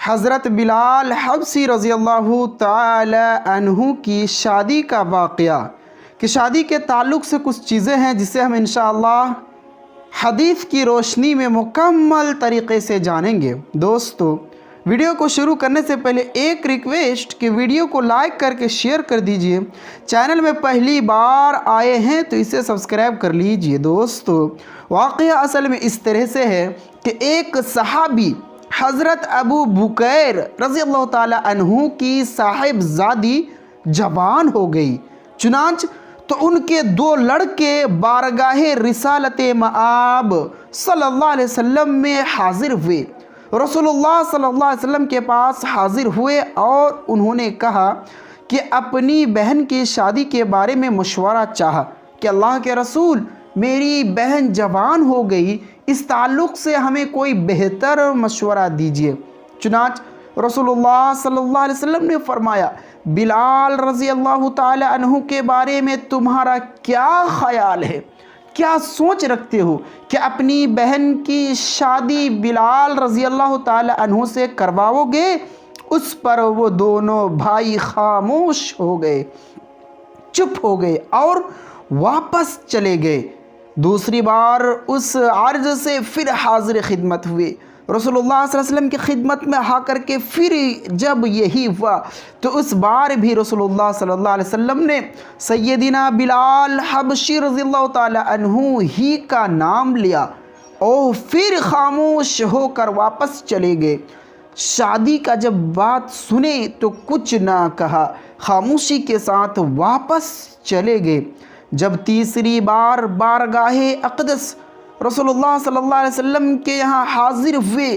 حضرت بلال حبشی رضی اللہ تعالی عنہ کی شادی کا واقعہ کہ شادی کے تعلق سے کچھ چیزیں ہیں جسے ہم انشاءاللہ حدیث کی روشنی میں مکمل طریقے سے جانیں گے۔ دوستو، ویڈیو کو شروع کرنے سے پہلے ایک ریکویسٹ کہ ویڈیو کو لائک کر کے شیئر کر دیجئے، چینل میں پہلی بار آئے ہیں تو اسے سبسکرائب کر لیجئے۔ دوستو، واقعہ اصل میں اس طرح سے ہے کہ ایک صحابی حضرت ابو بکیر رضی اللہ تعالی عنہ کی صاحبزادی جوان ہو گئی، چنانچہ تو ان کے دو لڑکے بارگاہ رسالت مآب صلی اللہ علیہ وسلم میں حاضر ہوئے۔ رسول اللہ صلی اللہ علیہ وسلم کے پاس حاضر ہوئے اور انہوں نے کہا کہ اپنی بہن کی شادی کے بارے میں مشورہ چاہا کہ اللہ کے رسول، میری بہن جوان ہو گئی، اس تعلق سے ہمیں کوئی بہتر مشورہ دیجیے۔ چنانچہ رسول اللہ صلی اللہ علیہ وسلم نے فرمایا، بلال رضی اللہ تعالی عنہ کے بارے میں تمہارا کیا خیال ہے؟ کیا سوچ رکھتے ہو کہ اپنی بہن کی شادی بلال رضی اللہ تعالی عنہ سے کرواؤ گے؟ اس پر وہ دونوں بھائی خاموش ہو گئے، چپ ہو گئے اور واپس چلے گئے۔ دوسری بار اس عرض سے پھر حاضر خدمت ہوئے۔ رسول اللہ صلی اللہ علیہ وسلم کی خدمت میں آ کر کے پھر جب یہی ہوا تو اس بار بھی رسول اللہ صلی اللہ علیہ وسلم نے سیدنا بلال حبشی رضی اللہ تعالی عنہ ہی کا نام لیا اور پھر خاموش ہو کر واپس چلے گئے۔ شادی کا جب بات سنے تو کچھ نہ کہا، خاموشی کے ساتھ واپس چلے گئے۔ جب تیسری بار بارگاہ اقدس رسول اللہ صلی اللہ علیہ وسلم کے یہاں حاضر ہوئے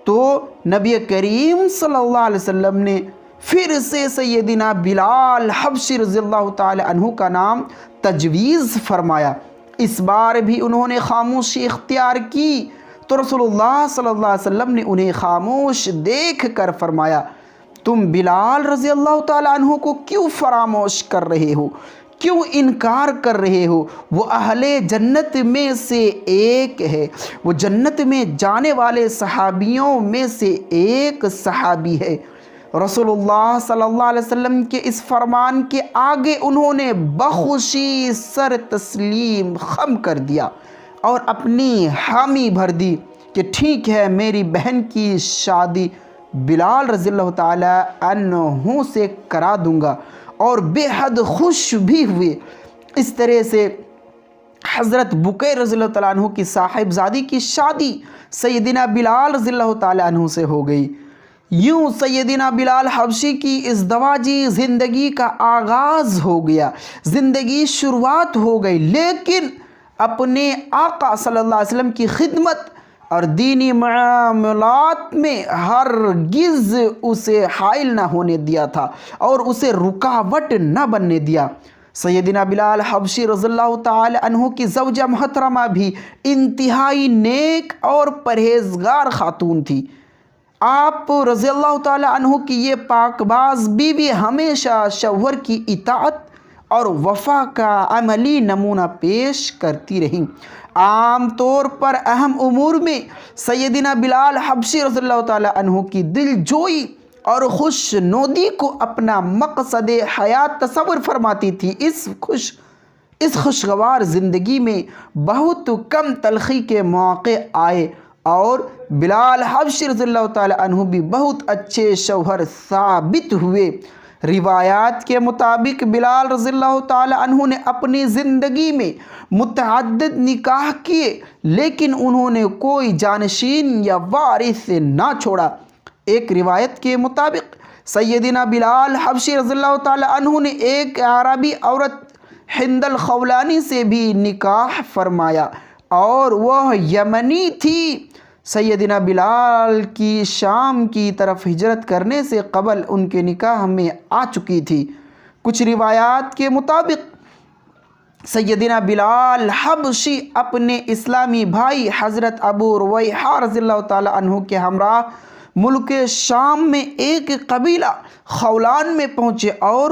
تو نبی کریم صلی اللہ علیہ وسلم نے پھر سے سیدنا بلال حبشی رضی اللہ تعالی عنہ کا نام تجویز فرمایا۔ اس بار بھی انہوں نے خاموشی اختیار کی تو رسول اللہ صلی اللہ علیہ وسلم نے انہیں خاموش دیکھ کر فرمایا، تم بلال رضی اللہ تعالی عنہ کو کیوں فراموش کر رہے ہو؟ کیوں انکار کر رہے ہو؟ وہ اہل جنت میں سے ایک ہے، وہ جنت میں جانے والے صحابیوں میں سے ایک صحابی ہے۔ رسول اللہ صلی اللہ علیہ وسلم کے اس فرمان کے آگے انہوں نے بخوشی سر تسلیم خم کر دیا اور اپنی حامی بھر دی کہ ٹھیک ہے، میری بہن کی شادی بلال رضی اللہ تعالی عنہ سے کرا دوں گا، اور بے حد خوش بھی ہوئے۔ اس طرح سے حضرت بکیر رضی اللہ تعالیٰ عنہ کی صاحبزادی کی شادی سیدنا بلال رضی اللہ تعالیٰ عنہ سے ہو گئی۔ یوں سیدنا بلال حبشی کی ازدواجی زندگی کا آغاز ہو گیا، زندگی شروعات ہو گئی، لیکن اپنے آقا صلی اللہ علیہ وسلم کی خدمت اور دینی معاملات میں ہرگز اسے حائل نہ ہونے دیا تھا اور اسے رکاوٹ نہ بننے دیا۔ سیدنا بلال حبشی رضی اللہ تعالی عنہ کی زوجہ محترمہ بھی انتہائی نیک اور پرہیزگار خاتون تھی۔ آپ رضی اللہ تعالی عنہ کی یہ پاک باز بیوی ہمیشہ شوہر کی اطاعت اور وفا کا عملی نمونہ پیش کرتی رہیں۔ عام طور پر اہم امور میں سیدنا بلال حبشی رضی اللہ تعالی عنہ کی دل جوئی اور خوش نودی کو اپنا مقصد حیات تصور فرماتی تھی۔ اس خوشگوار زندگی میں بہت کم تلخی کے مواقع آئے اور بلال حبشی رضی اللہ تعالی عنہ بھی بہت اچھے شوہر ثابت ہوئے۔ روایات کے مطابق بلال رضی اللہ تعالی عنہ نے اپنی زندگی میں متعدد نکاح کیے، لیکن انہوں نے کوئی جانشین یا وارث نہ چھوڑا۔ ایک روایت کے مطابق سیدنا بلال حبشی رضی اللہ تعالی عنہ نے ایک عربی عورت ہند الخولانی سے بھی نکاح فرمایا اور وہ یمنی تھی۔ سیدنا بلال کی شام کی طرف ہجرت کرنے سے قبل ان کے نکاح میں آ چکی تھی۔ کچھ روایات کے مطابق سیدنا بلال حبشی اپنے اسلامی بھائی حضرت ابو رویحہ رضی اللہ تعالی عنہ کے ہمراہ ملک شام میں ایک قبیلہ خولان میں پہنچے اور